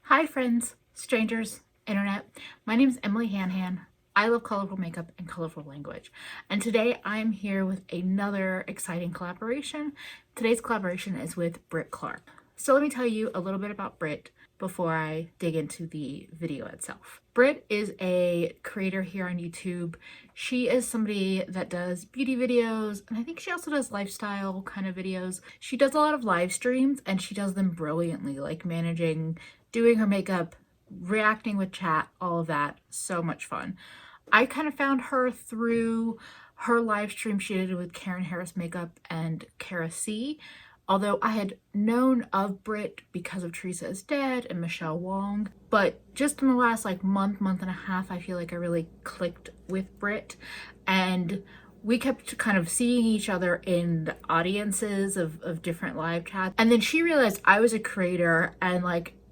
Hi friends, strangers, internet. My name is Emily Hanhan. I love colorful makeup and colorful language. And today I'm here with another exciting collaboration. Today's collaboration is with Britt Clark. So let me tell you a little bit about Britt before I dig into the video itself. Britt is a creator here on YouTube. She is somebody that does beauty videos, and I think she also does lifestyle kind of videos. She does a lot of live streams and she does them brilliantly, like managing doing her makeup, reacting with chat, all of that. So much fun. I kind of found her through her live stream she did with Karen Harris Makeup and Kara C. Although I had known of Britt because of Teresa is Dead and Michelle Wong. But just in the last month and a half, I feel like I really clicked with Britt. And we kept kind of seeing each other in the audiences of different live chats. And then she realized I was a creator and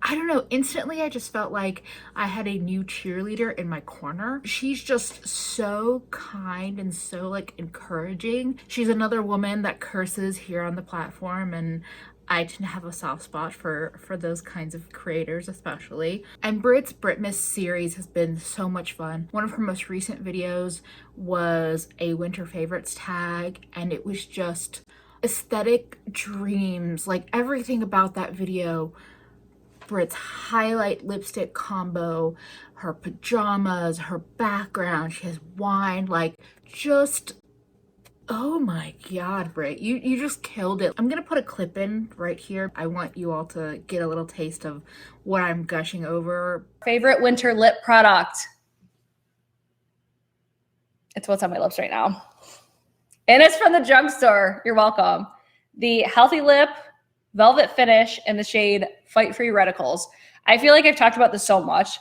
I don't know, instantly I just felt like I had a new cheerleader in my corner. She's just so kind and so encouraging. She's another woman that curses here on the platform, and I tend to have a soft spot for those kinds of creators especially. And Britt's Britt Mist series has been so much fun. One of her most recent videos was a winter favorites tag, and it was just aesthetic dreams. Like everything about that video, Britt's highlight lipstick combo, her pajamas, her background, she has wine, just, oh my god, Britt, you just killed it. I'm gonna put a clip in right here. I want you all to get a little taste of what I'm gushing over. Favorite winter lip product. It's what's on my lips right now. And it's from the drugstore. You're welcome. The Healthy Lip Velvet Finish in the shade Fight Free Reticles. I feel like I've talked about this so much.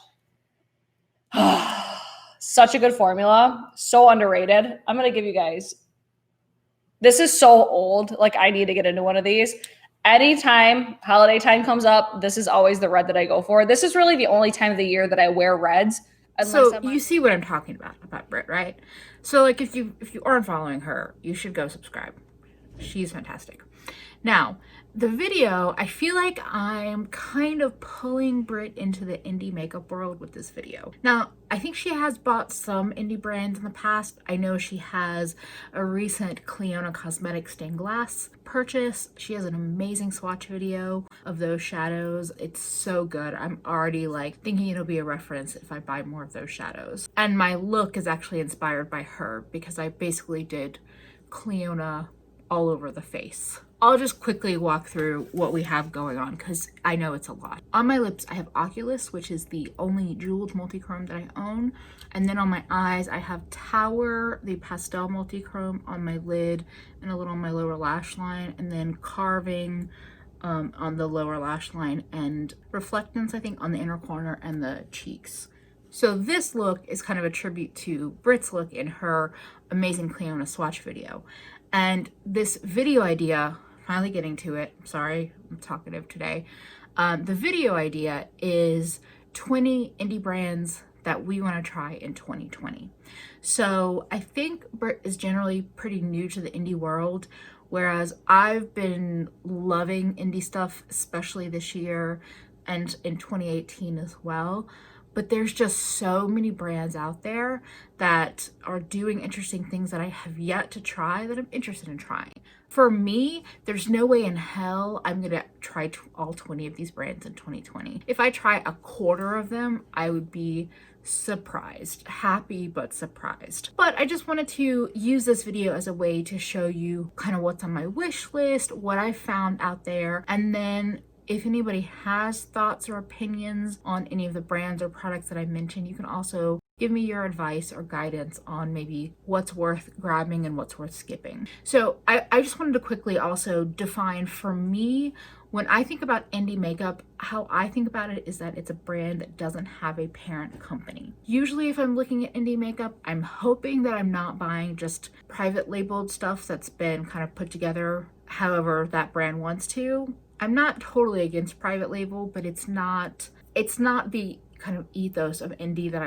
Such a good formula. So underrated. I'm going to give you guys. This is so old. I need to get into one of these. Anytime holiday time comes up, this is always the red that I go for. This is really the only time of the year that I wear reds. So you see what I'm talking about Britt, right? So if you aren't following her, you should go subscribe. She's fantastic. Now, the video, I feel like I'm kind of pulling Britt into the indie makeup world with this video. Now, I think she has bought some indie brands in the past. I know she has a recent Cleona Cosmetics stained glass purchase. She has an amazing swatch video of those shadows. It's so good. I'm already thinking it'll be a reference if I buy more of those shadows. And my look is actually inspired by her because I basically did Cleona all over the face. I'll just quickly walk through what we have going on because I know it's a lot. On my lips, I have Oculus, which is the only jeweled multichrome that I own. And then on my eyes, I have Tower, the pastel multichrome on my lid and a little on my lower lash line, and then Carving on the lower lash line, and Reflectance, I think, on the inner corner and the cheeks. So this look is kind of a tribute to Britt's look in her amazing Cleona swatch video. And this video idea, finally getting to it, I'm sorry, I'm talkative today. The video idea is 20 indie brands that we want to try in 2020. So I think Britt is generally pretty new to the indie world, whereas I've been loving indie stuff, especially this year and in 2018 as well. But there's just so many brands out there that are doing interesting things that I have yet to try that I'm interested in trying. For me, there's no way in hell I'm gonna try all 20 of these brands in 2020. If I try a quarter of them, I would be surprised. Happy, but surprised. But I just wanted to use this video as a way to show you kind of what's on my wish list, what I found out there, and then if anybody has thoughts or opinions on any of the brands or products that I mentioned, you can also give me your advice or guidance on maybe what's worth grabbing and what's worth skipping. So I just wanted to quickly also define, for me, when I think about indie makeup, how I think about it is that it's a brand that doesn't have a parent company. Usually if I'm looking at indie makeup, I'm hoping that I'm not buying just private labeled stuff that's been kind of put together however that brand wants to. I'm not totally against private label, but it's not the kind of ethos of indie that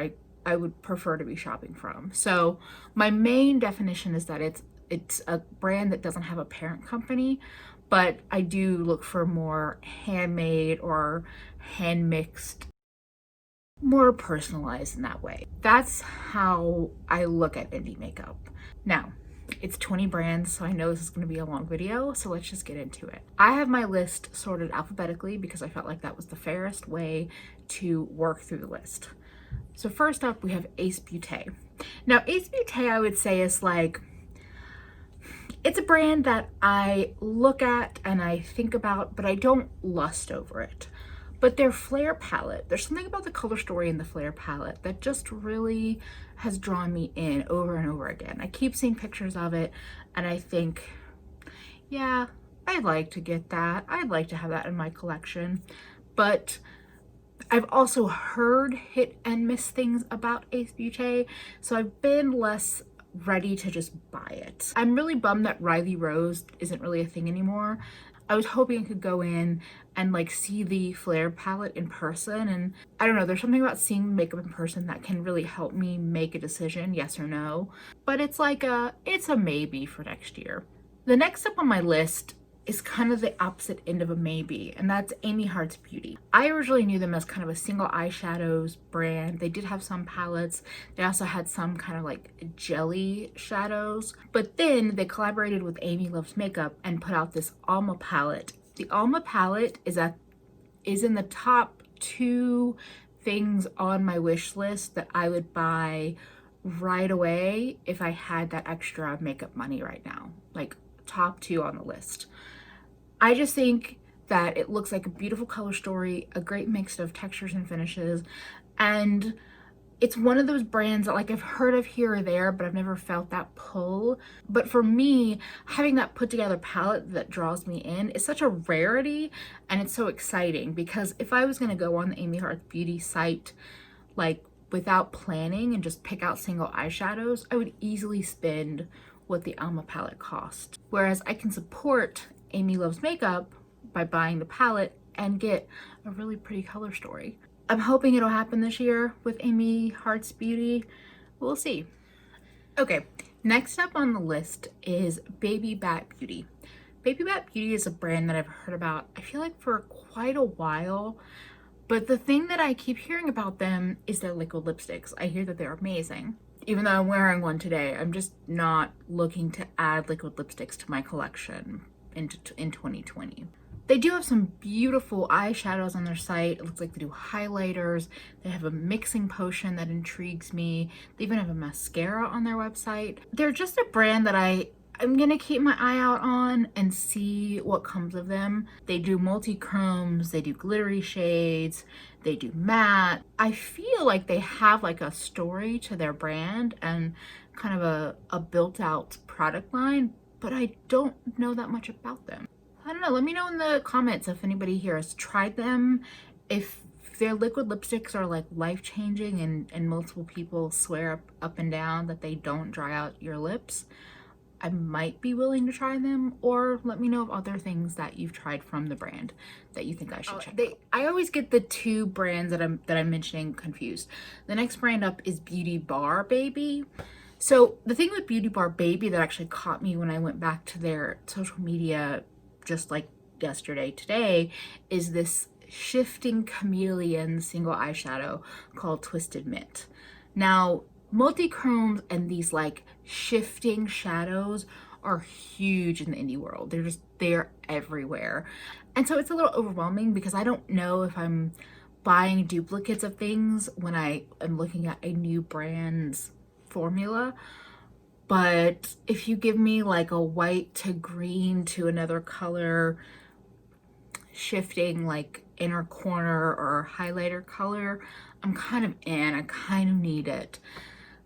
I would prefer to be shopping from. So my main definition is that it's a brand that doesn't have a parent company, but I do look for more handmade or hand mixed, more personalized in that way. That's how I look at indie makeup. Now, it's 20 brands, so I know this is going to be a long video, so let's just get into it. I have my list sorted alphabetically because I felt like that was the fairest way to work through the list. So first up, we have Ace Beauté. Now, Ace Beauté, I would say, is like, it's a brand that I look at and I think about, but I don't lust over it. But their Flare palette, there's something about the color story in the Flare palette that just really has drawn me in over and over again. I keep seeing pictures of it and I think, yeah, I'd like to get that. I'd like to have that in my collection. But I've also heard hit and miss things about Ace Beauté, so I've been less ready to just buy it. I'm really bummed that Riley Rose isn't really a thing anymore. I was hoping I could go in and like see the Flare palette in person, and I don't know, there's something about seeing makeup in person that can really help me make a decision, yes or no. But it's like it's a maybe for next year. The next up on my list is kind of the opposite end of a maybe, and that's Amy Hearts Beauty. I originally knew them as kind of a single eyeshadows brand. They did have some palettes. They also had some kind of like jelly shadows, but then they collaborated with Amy Loves Makeup and put out this Alma palette. The Alma palette is in the top 2 things on my wish list that I would buy right away if I had that extra makeup money right now. Like top 2 on the list. I just think that it looks like a beautiful color story, a great mix of textures and finishes, and it's one of those brands that like I've heard of here or there, but I've never felt that pull. But for me, having that put together palette that draws me in is such a rarity, and it's so exciting because if I was gonna go on the Amy Hearts Beauty site like without planning and just pick out single eyeshadows, I would easily spend what the Alma palette cost. Whereas I can support Amy Loves Makeup by buying the palette and get a really pretty color story. I'm hoping it'll happen this year with Amy Hearts Beauty. We'll see. Okay, next up on the list is Baby Bat Beauty. Baby Bat Beauty is a brand that I've heard about, I feel like, for quite a while. But the thing that I keep hearing about them is their liquid lipsticks. I hear that they're amazing. Even though I'm wearing one today, I'm just not looking to add liquid lipsticks to my collection in 2020. They do have some beautiful eyeshadows on their site. It looks like they do highlighters. They have a mixing potion that intrigues me. They even have a mascara on their website. They're just a brand that I'm gonna keep my eye out on and see what comes of them. They do multichromes, they do glittery shades, they do matte. I feel like they have like a story to their brand and kind of a built out product line, but I don't know that much about them. I don't know, let me know in the comments if anybody here has tried them, if their liquid lipsticks are like life-changing and multiple people swear up and down that they don't dry out your lips. I might be willing to try them, or let me know of other things that you've tried from the brand that you think I should check out. I always get the 2 brands that I'm mentioning confused. The next brand up is Beauty Bar Baby. So the thing with Beauty Bar Baby that actually caught me when I went back to their social media just like yesterday, today, is this shifting chameleon single eyeshadow called Twisted Mint. Now, multichromes and these like shifting shadows are huge in the indie world. They're everywhere. And so it's a little overwhelming because I don't know if I'm buying duplicates of things when I am looking at a new brand's formula. But if you give me like a white to green to another color, shifting like inner corner or highlighter color, I'm kind of in. I kind of need it.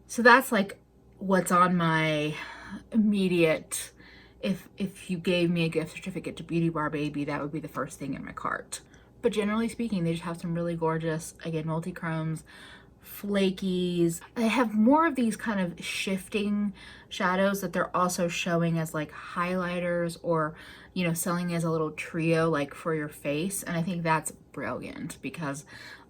So that's like what's on my immediate, if you gave me a gift certificate to Beauty Bar Baby, that would be the first thing in my cart. But generally speaking, they just have some really gorgeous, again, multichromes, flakies. They have more of these kind of shifting shadows that they're also showing as like highlighters, or you know, selling as a little trio like for your face. And I think that's brilliant because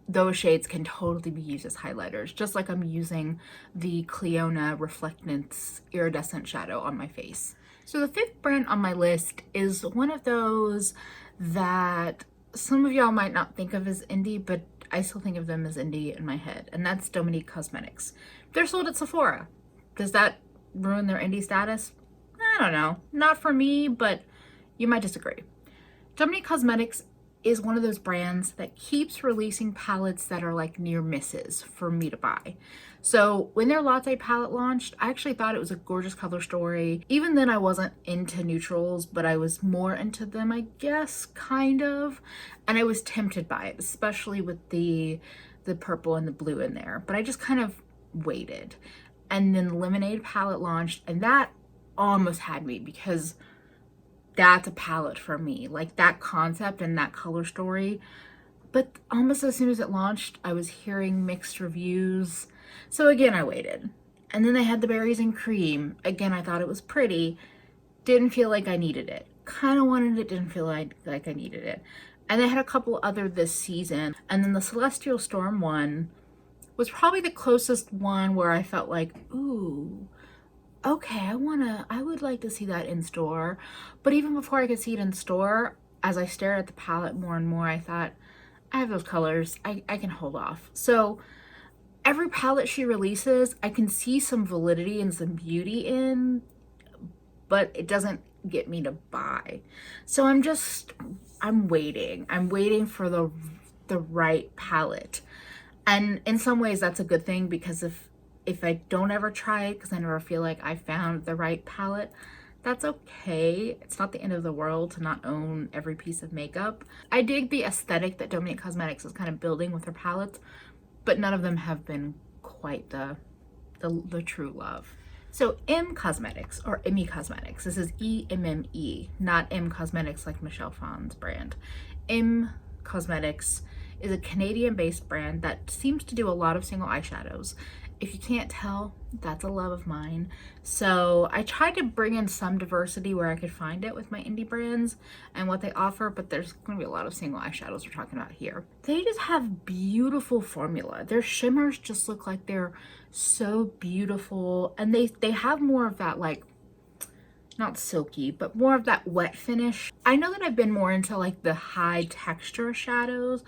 those shades can totally be used as highlighters, just like I'm using the Cleona Reflectance Iridescent shadow on my face. So the fifth brand on my list is one of those that some of y'all might not think of as indie, but I still think of them as indie in my head, and that's Dominique Cosmetics. They're sold at Sephora. Does that ruin their indie status? I don't know. Not for me, but you might disagree. Dominique Cosmetics is one of those brands that keeps releasing palettes that are like near misses for me to buy. So when their latte palette launched, I actually thought it was a gorgeous color story. Even then I wasn't into neutrals, but I was more into them, I guess, kind of. And I was tempted by it, especially with the purple and the blue in there. But I just kind of waited. And then the Lemonade palette launched, and that almost had me because that's a palette for me, like that concept and that color story. But almost as soon as it launched, I was hearing mixed reviews. So again, I waited. And then they had the berries and cream. Again, I thought it was pretty. Didn't feel like I needed it. Kind of wanted it, didn't feel like I needed it. And they had a couple other this season. And then the Celestial Storm one was probably the closest one where I felt like, ooh, okay, I would like to see that in store. But even before I could see it in store, as I stared at the palette more and more, I thought, I have those colors, I can hold off. So every palette she releases, I can see some validity and some beauty in, but it doesn't get me to buy. So I'm waiting. I'm waiting for the right palette. And in some ways that's a good thing, because if I don't ever try it because I never feel like I found the right palette, that's okay. It's not the end of the world to not own every piece of makeup. I dig the aesthetic that Dominique Cosmetics is kind of building with her palettes, but none of them have been quite the true love. So M Cosmetics, or Emmy Cosmetics, this is E-M-M-E, not M Cosmetics like Michelle Phan's brand. M Cosmetics is a Canadian-based brand that seems to do a lot of single eyeshadows. If you can't tell, that's a love of mine. So I tried to bring in some diversity where I could find it with my indie brands and what they offer, but there's going to be a lot of single eyeshadows we're talking about here. They just have beautiful formula. Their shimmers just look like they're so beautiful, and they have more of that, like, not silky, but more of that wet finish. I know that I've been more into like the high texture shadows,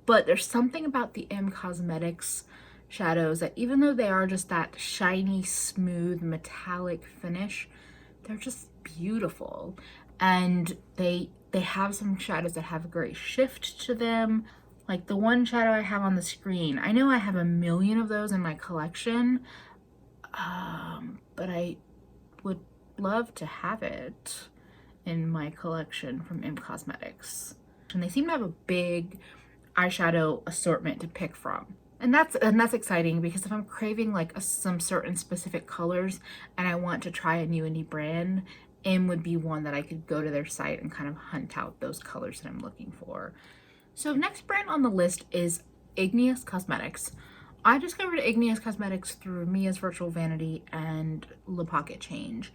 but there's something about the M Cosmetics shadows that even though they are just that shiny, smooth, metallic finish, they're just beautiful. And they have some shadows that have a great shift to them. Like the one shadow I have on the screen, I know I have a million of those in my collection, but I would love to have it in my collection from M Cosmetics. And they seem to have a big eyeshadow assortment to pick from. And that's exciting, because if I'm craving like some certain specific colors and I want to try a new indie brand, M would be one that I could go to their site and kind of hunt out those colors that I'm looking for. So next brand on the list is Igneous Cosmetics. I discovered Igneous Cosmetics through Mia's Virtual Vanity and Le Pocket Change.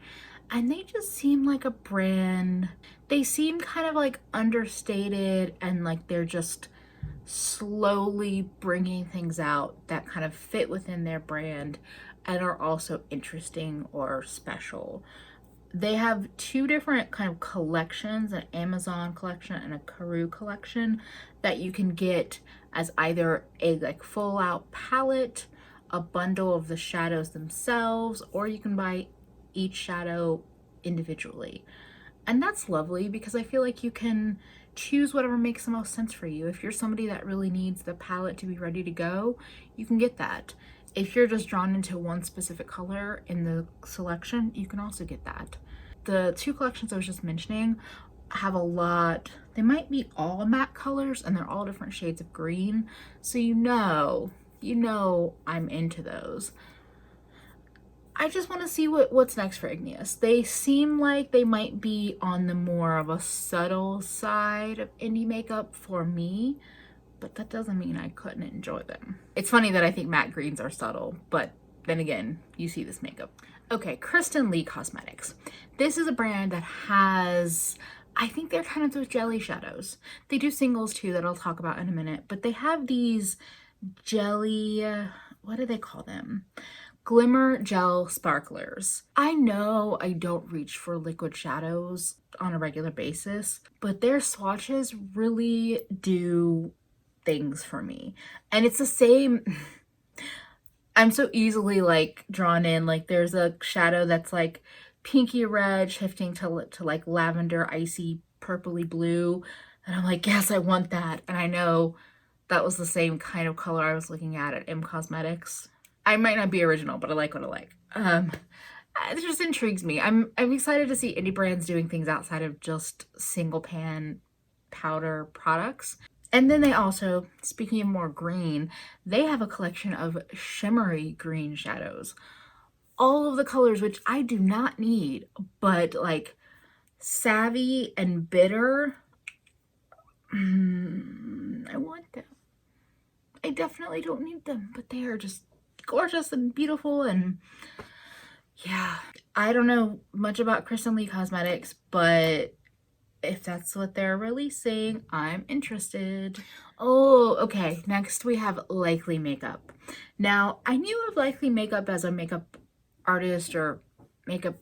And they just seem like a brand. They seem kind of like understated, and like they're just slowly bringing things out that kind of fit within their brand and are also interesting or special. They have two different kind of collections, an Amazon collection and a Karoo collection, that you can get as either a like full out palette, a bundle of the shadows themselves, or you can buy each shadow individually. And that's lovely, because I feel like you can choose whatever makes the most sense for you. If you're somebody that really needs the palette to be ready to go, you can get that. If you're just drawn into one specific color in the selection, you can also get that. The two collections I was just mentioning have a lot, they might be all matte colors and they're all different shades of green. So you know I'm into those. I just want to see what's next for Igneous. They seem like they might be on the more of a subtle side of indie makeup for me, but that doesn't mean I couldn't enjoy them. It's funny that I think matte greens are subtle, but then again, you see this makeup. Okay, Kristen Lee Cosmetics. This is a brand that has, I think they're kind of those jelly shadows. They do singles too that I'll talk about in a minute, but they have these jelly, what do they call them? Glimmer Gel Sparklers. I know I don't reach for liquid shadows on a regular basis, but their swatches really do things for me. And it's the same. I'm so easily like drawn in. Like there's a shadow that's like pinky red shifting to like lavender, icy, purpley blue. And I'm like, yes, I want that. And I know that was the same kind of color I was looking at M Cosmetics. I might not be original, but I like what I like. It just intrigues me. I'm excited to see indie brands doing things outside of just single pan powder products. And then they also, speaking of more green, they have a collection of shimmery green shadows. All of the colors, which I do not need, but like Savvy and Bitter, I want them. I definitely don't need them, but they are just gorgeous and beautiful. And yeah, I don't know much about Kristen Lee Cosmetics, but if that's what they're releasing, I'm interested. Oh, okay. Next we have Likely Makeup. Now, I knew of Likely Makeup as a makeup artist or makeup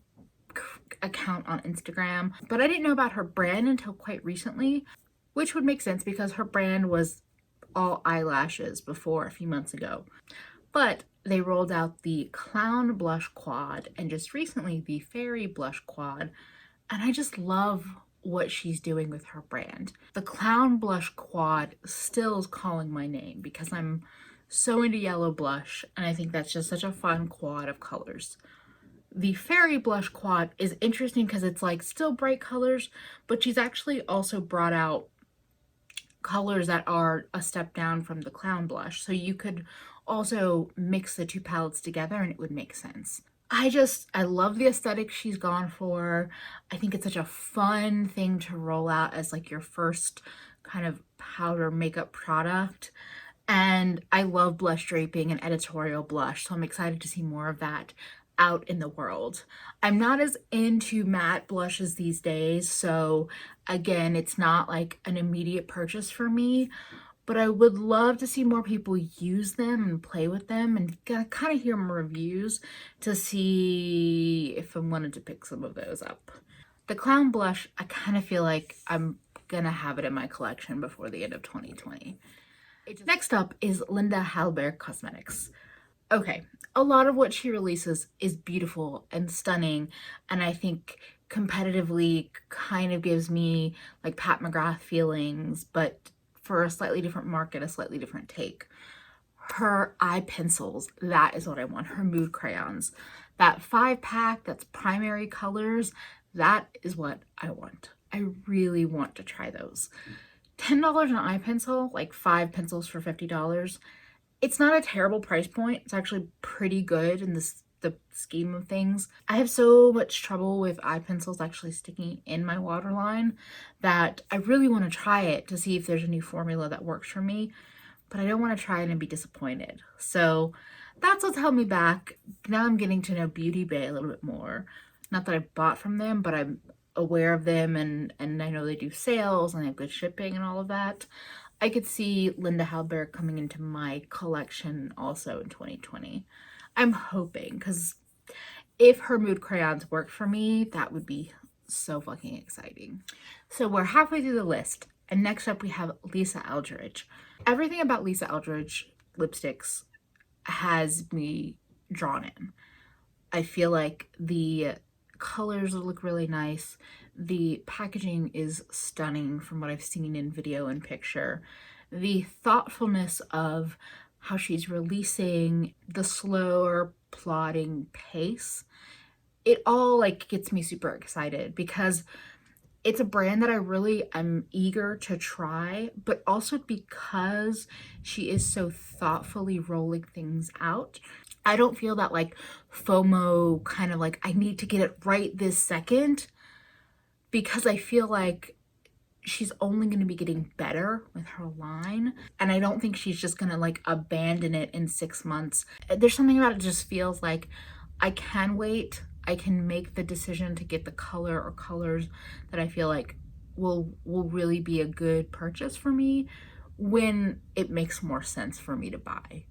account on Instagram, but I didn't know about her brand until quite recently, which would make sense because her brand was all eyelashes before a few months ago. But they rolled out the Clown Blush Quad and just recently the Fairy Blush Quad, and I just love what she's doing with her brand. The Clown Blush Quad still is calling my name because I'm so into yellow blush, and I think that's just such a fun quad of colors. The Fairy Blush Quad is interesting because it's like still bright colors, but she's actually also brought out colors that are a step down from the Clown Blush, so you could also mix the two palettes together and it would make sense. I love the aesthetic she's gone for. I think it's such a fun thing to roll out as like your first kind of powder makeup product. And I love blush draping and editorial blush, so I'm excited to see more of that out in the world. I'm not as into matte blushes these days, so again, it's not like an immediate purchase for me, but I would love to see more people use them and play with them and kind of hear more reviews to see if I wanted to pick some of those up. The Clown Blush, I kind of feel like I'm gonna have it in my collection before the end of 2020. Next up is Linda Hallberg Cosmetics. Okay, a lot of what she releases is beautiful and stunning, and I think competitively kind of gives me like Pat McGrath feelings, but for a slightly different market, a slightly different take. Her eye pencils, that is what I want. Her mood crayons. That 5-pack that's primary colors, that is what I want. I really want to try those. $10 an eye pencil, like 5 pencils for $50. It's not a terrible price point. It's actually pretty good in the scheme of things. I have so much trouble with eye pencils actually sticking in my waterline that I really want to try it to see if there's a new formula that works for me, but I don't want to try it and be disappointed. So that's what's held me back. Now I'm getting to know Beauty Bay a little bit more. Not that I bought from them, but I'm aware of them and I know they do sales and they have good shipping and all of that. I could see Linda Hallberg coming into my collection also in 2020. I'm hoping, because if her mood crayons work for me, that would be so fucking exciting. So we're halfway through the list, and next up we have Lisa Eldridge. Everything about Lisa Eldridge lipsticks has me drawn in. I feel like the colors look really nice. The packaging is stunning from what I've seen in video and picture. The thoughtfulness of how she's releasing, the slower plodding pace, it all like gets me super excited because it's a brand that I really am eager to try, but also because she is so thoughtfully rolling things out. I don't feel that like FOMO kind of like I need to get it right this second, because I feel like she's only going to be getting better with her line, and I don't think she's just going to like abandon it in 6 months. There's something about it that just feels like I can wait. I can make the decision to get the color or colors that I feel like will really be a good purchase for me when it makes more sense for me to buy.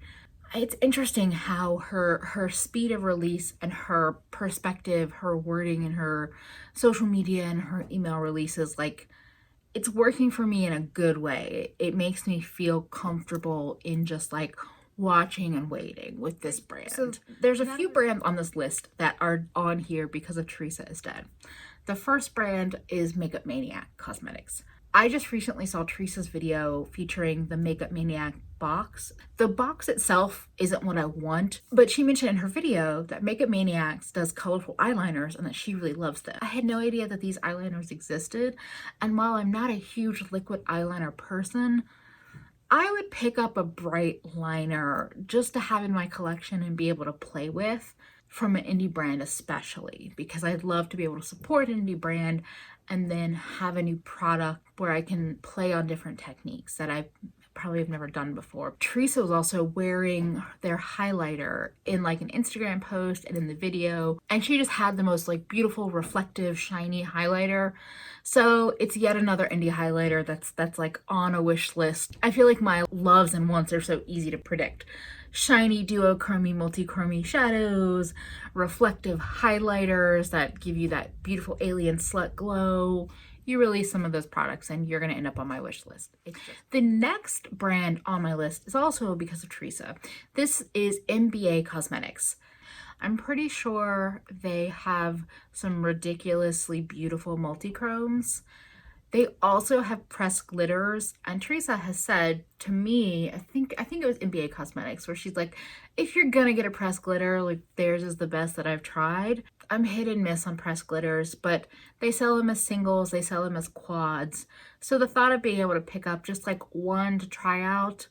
It's interesting how her speed of release and her perspective, her wording and her social media and her email releases, like, it's working for me in a good way. It makes me feel comfortable in just like watching and waiting with this brand. So there's a few brands on this list that are on here because of Teresa is dead. The first brand is Makeup Maniac Cosmetics. I just recently saw Teresa's video featuring the Makeup Maniac box. The box itself isn't what I want, but she mentioned in her video that Makeup Maniacs does colorful eyeliners and that she really loves them. I had no idea that these eyeliners existed, and while I'm not a huge liquid eyeliner person, I would pick up a bright liner just to have in my collection and be able to play with, from an indie brand especially, because I'd love to be able to support an indie brand and then have a new product where I can play on different techniques that I probably have never done before. Teresa was also wearing their highlighter in like an Instagram post and in the video, and she just had the most like beautiful, reflective, shiny highlighter. So it's yet another indie highlighter that's like on a wish list. I feel like my loves and wants are so easy to predict. Shiny duochrome multi-chrome shadows, reflective highlighters that give you that beautiful alien slut glow. You release some of those products and you're going to end up on my wish list. The next brand on my list is also because of Teresa. This is MPA Cosmetics. I'm pretty sure they have some ridiculously beautiful multichromes. They also have pressed glitters, and Teresa has said to me, I think it was MPA Cosmetics, where she's like, if you're gonna get a pressed glitter, like theirs is the best that I've tried. I'm hit and miss on pressed glitters, but they sell them as singles, they sell them as quads. So the thought of being able to pick up just like one to try out,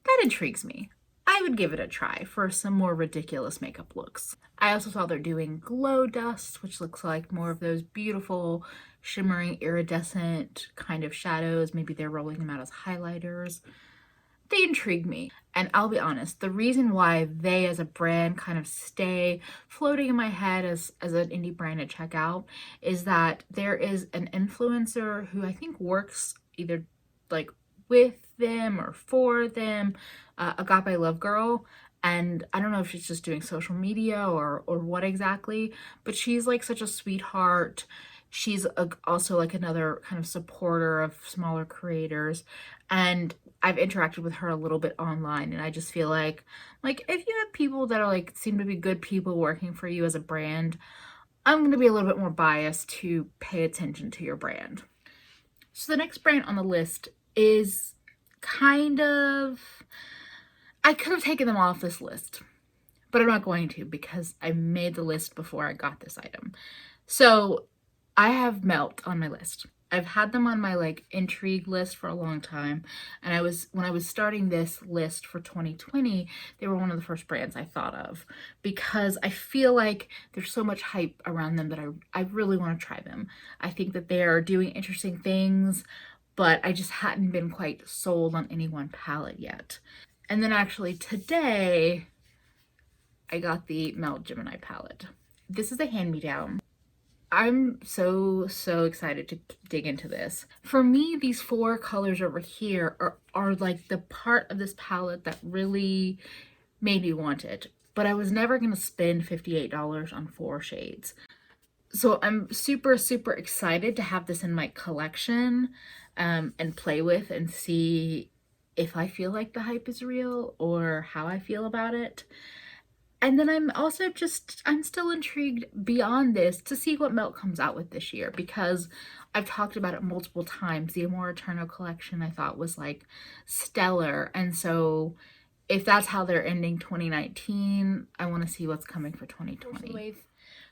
that intrigues me. I would give it a try for some more ridiculous makeup looks. I also saw they're doing glow dust, which looks like more of those beautiful, shimmering, iridescent kind of shadows. Maybe they're rolling them out as highlighters. They intrigue me. And I'll be honest, the reason why they as a brand kind of stay floating in my head as an indie brand to check out is that there is an influencer who I think works either like with them or for them, Agape Love Girl. And I don't know if she's just doing social media or what exactly, but she's like such a sweetheart. She's also like another kind of supporter of smaller creators. And I've interacted with her a little bit online, and I just feel like if you have people that are like seem to be good people working for you as a brand, I'm going to be a little bit more biased to pay attention to your brand. So the next brand on the list is kind of, I could have taken them off this list, but I'm not going to because I made the list before I got this item. So I have Melt on my list. I've had them on my like intrigue list for a long time, and when I was starting this list for 2020, they were one of the first brands I thought of because I feel like there's so much hype around them that I really want to try them. I think that they are doing interesting things, but I just hadn't been quite sold on any one palette yet. And then actually today, I got the Melt Gemini palette. This is a hand-me-down. I'm so excited to dig into this. For me, these four colors over here are like the part of this palette that really made me want it. But I was never going to spend $58 on four shades. So I'm super excited to have this in my collection and play with and see if I feel like the hype is real or how I feel about it. And then I'm still intrigued beyond this to see what Melt comes out with this year, because I've talked about it multiple times. The Amor Eterno collection I thought was like stellar. And so if that's how they're ending 2019, I want to see what's coming for 2020.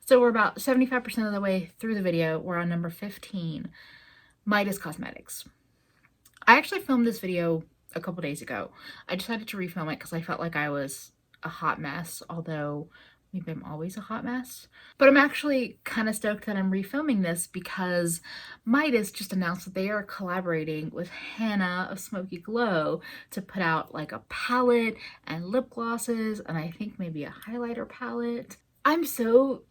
So we're about 75% of the way through the video. We're on number 15, Midas Cosmetics. I actually filmed this video a couple days ago. I decided to refilm it because I felt like I was a hot mess, although maybe I'm always a hot mess. But I'm actually kind of stoked that I'm refilming this because Midas just announced that they are collaborating with Hannah of Smoky Glow to put out like a palette and lip glosses and I think maybe a highlighter palette. I'm so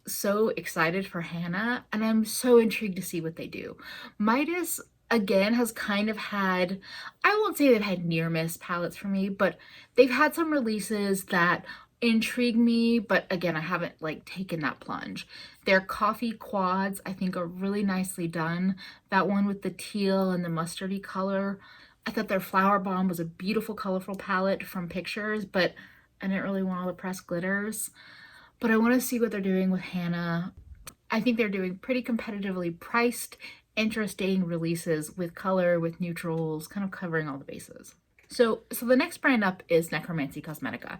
excited for Hannah, and I'm so intrigued to see what they do. Midas again, has kind of had, I won't say they've had near miss palettes for me, but they've had some releases that intrigue me, but again, I haven't like taken that plunge. Their coffee quads, I think, are really nicely done. That one with the teal and the mustardy color. I thought their Flower Bomb was a beautiful, colorful palette from pictures, but I didn't really want all the pressed glitters. But I want to see what they're doing with Hannah. I think they're doing pretty competitively priced, interesting releases with color, with neutrals, kind of covering all the bases. So the next brand up is Necromancy Cosmetica.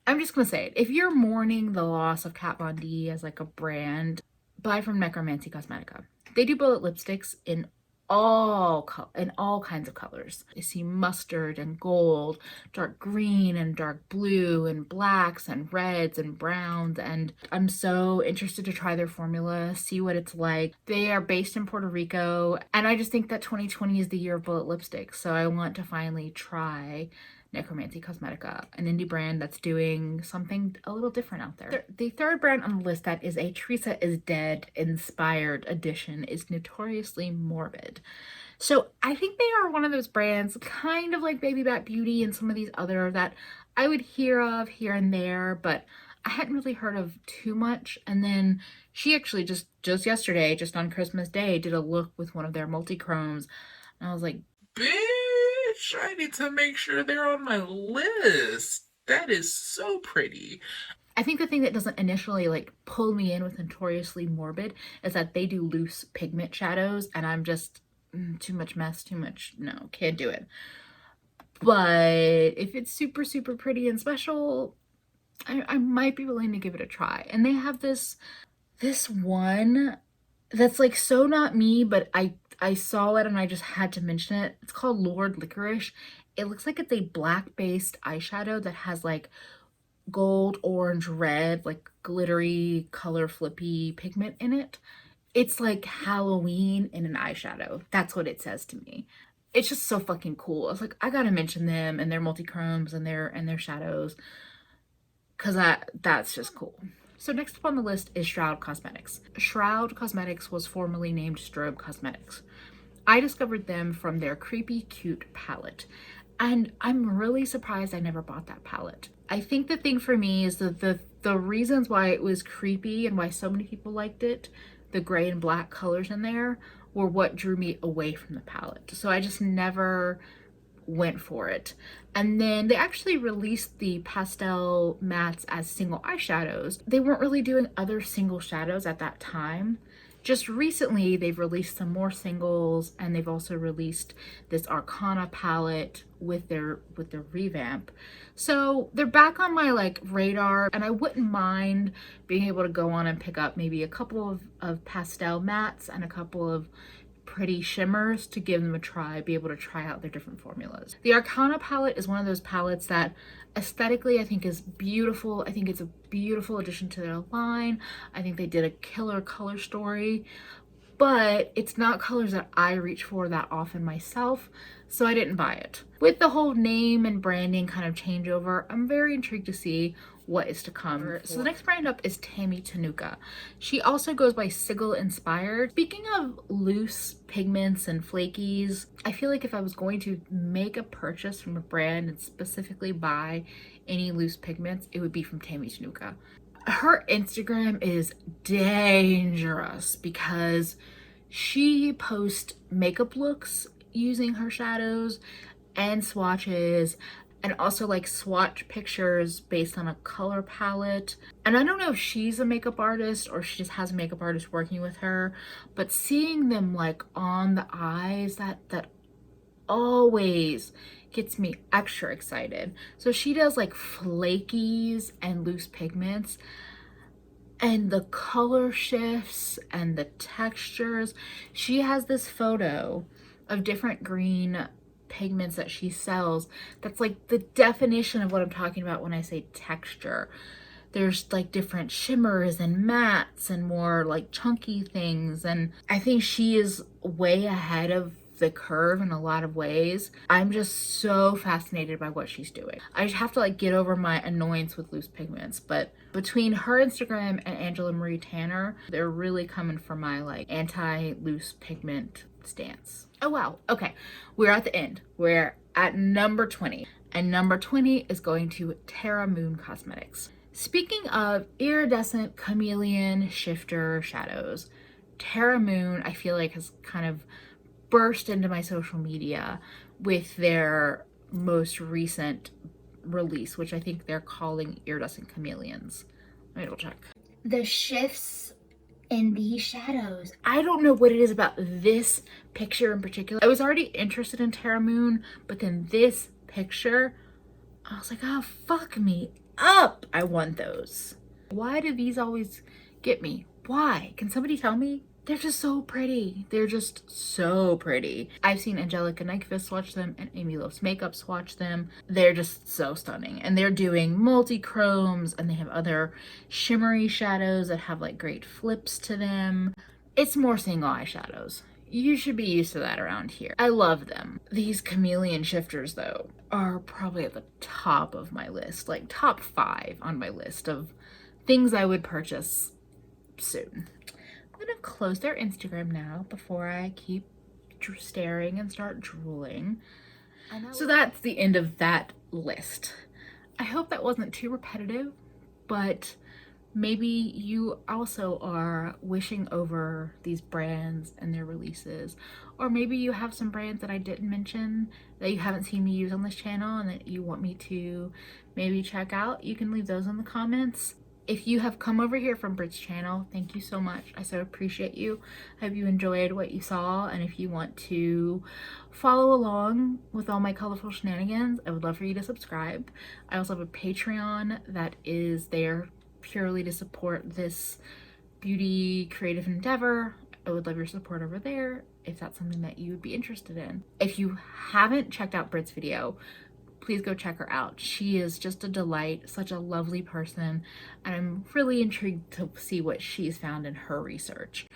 I'm just gonna say it. If you're mourning the loss of Kat Von D as like a brand, buy from Necromancy Cosmetica. They do bullet lipsticks in all kinds of colors. I see mustard and gold, dark green and dark blue and blacks and reds and browns, and I'm so interested to try their formula, see what it's like. They are based in Puerto Rico, and I just think that 2020 is the year of bullet lipsticks, so I want to finally try Necromancy Cosmetica, an indie brand that's doing something a little different out there. The third brand on the list that is a Teresa is Dead inspired edition is Notoriously Morbid. So I think they are one of those brands, kind of like Baby Bat Beauty and some of these other that I would hear of here and there, but I hadn't really heard of too much. And then she actually just yesterday, just on Christmas Day, did a look with one of their multichromes. And I was like, bitch, I need to make sure they're on my list. That is so pretty. I think the thing that doesn't initially like pull me in with Notoriously Morbid is that they do loose pigment shadows, and I'm just too much mess, too much, no, can't do it. But if it's super, super pretty and special, I might be willing to give it a try. And they have this one that's like so not me, but I saw it and I just had to mention it. It's called Lord Licorice. It looks like it's a black based eyeshadow that has like gold, orange, red, like glittery, color flippy pigment in it. It's like Halloween in an eyeshadow. That's what it says to me. It's just so fucking cool. I was like, I gotta mention them and their multichromes and their shadows, because that's just cool. So next up on the list is Shroud Cosmetics. Shroud Cosmetics was formerly named Strobe Cosmetics. I discovered them from their Creepy Cute palette, and I'm really surprised I never bought that palette. I think the thing for me is that the reasons why it was creepy and why so many people liked it, the gray and black colors in there, were what drew me away from the palette. So I just never went for it. And then they actually released the pastel mattes as single eyeshadows. They weren't really doing other single shadows at that time. Just recently, they've released some more singles, and they've also released this Arcana palette with their revamp. So they're back on my like radar, and I wouldn't mind being able to go on and pick up maybe a couple of pastel mattes and a couple of pretty shimmers to give them a try, be able to try out their different formulas. The Arcana palette is one of those palettes that aesthetically I think is beautiful. I think it's a beautiful addition to their line. I think they did a killer color story, but it's not colors that I reach for that often myself, so I didn't buy it. With the whole name and branding kind of changeover, I'm very intrigued to see what is to come. So the next brand up is Tammy Snuka. She also goes by Sigil Inspired. Speaking of loose pigments and flakies, I feel like if I was going to make a purchase from a brand and specifically buy any loose pigments, it would be from Tammy Snuka. Her Instagram is dangerous because she posts makeup looks using her shadows and swatches, and also like swatch pictures based on a color palette. And I don't know if she's a makeup artist or she just has a makeup artist working with her, but seeing them like on the eyes, that always gets me extra excited. So she does like flakies and loose pigments, and the color shifts and the textures. She has this photo of different green pigments that she sells that's like the definition of what I'm talking about when I say texture. There's like different shimmers and mattes and more like chunky things, and I think she is way ahead of the curve in a lot of ways. I'm just so fascinated by what she's doing. I just have to like get over my annoyance with loose pigments, but between her Instagram and Angela Marie Tanner, they're really coming for my like anti-loose pigment stance. Oh wow, okay, we're at the end. We're at number 20, and number 20 is going to Terra Cosmetics. Speaking of iridescent chameleon shifter shadows, Terra I feel like has kind of burst into my social media with their most recent release, which I think they're calling iridescent chameleons. Let me double check. The shifts in these shadows. I don't know what it is about this picture in particular. I was already interested in Terra Moon, but then this picture, I was like, oh, fuck me up. I want those. Why do these always get me? Why? Can somebody tell me? They're just so pretty. They're just so pretty. I've seen Angelica Nyquist swatch them and Amy Loves Makeup swatch them. They're just so stunning. And they're doing multichromes, and they have other shimmery shadows that have like great flips to them. It's more single eyeshadows. You should be used to that around here. I love them. These chameleon shifters though are probably at the top of my list, like top 5 on my list of things I would purchase soon. I'm gonna close their Instagram now before I keep staring and start drooling. So that's the end of that list. I hope that wasn't too repetitive, but maybe you also are wishing over these brands and their releases, or maybe you have some brands that I didn't mention that you haven't seen me use on this channel and that you want me to maybe check out. You can leave those in the comments. If you have come over here from Britt's channel, thank you so much. I so appreciate you. I hope you enjoyed what you saw, and if you want to follow along with all my colorful shenanigans, I would love for you to subscribe. I also have a Patreon that is there purely to support this beauty creative endeavor. I would love your support over there if that's something that you would be interested in. If you haven't checked out Britt's video, please go check her out. She is just a delight, such a lovely person, and I'm really intrigued to see what she's found in her research.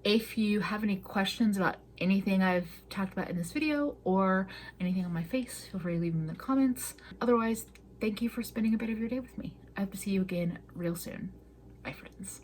If you have any questions about anything I've talked about in this video or anything on my face, feel free to leave them in the comments. Otherwise, thank you for spending a bit of your day with me. I hope to see you again real soon. Bye, friends.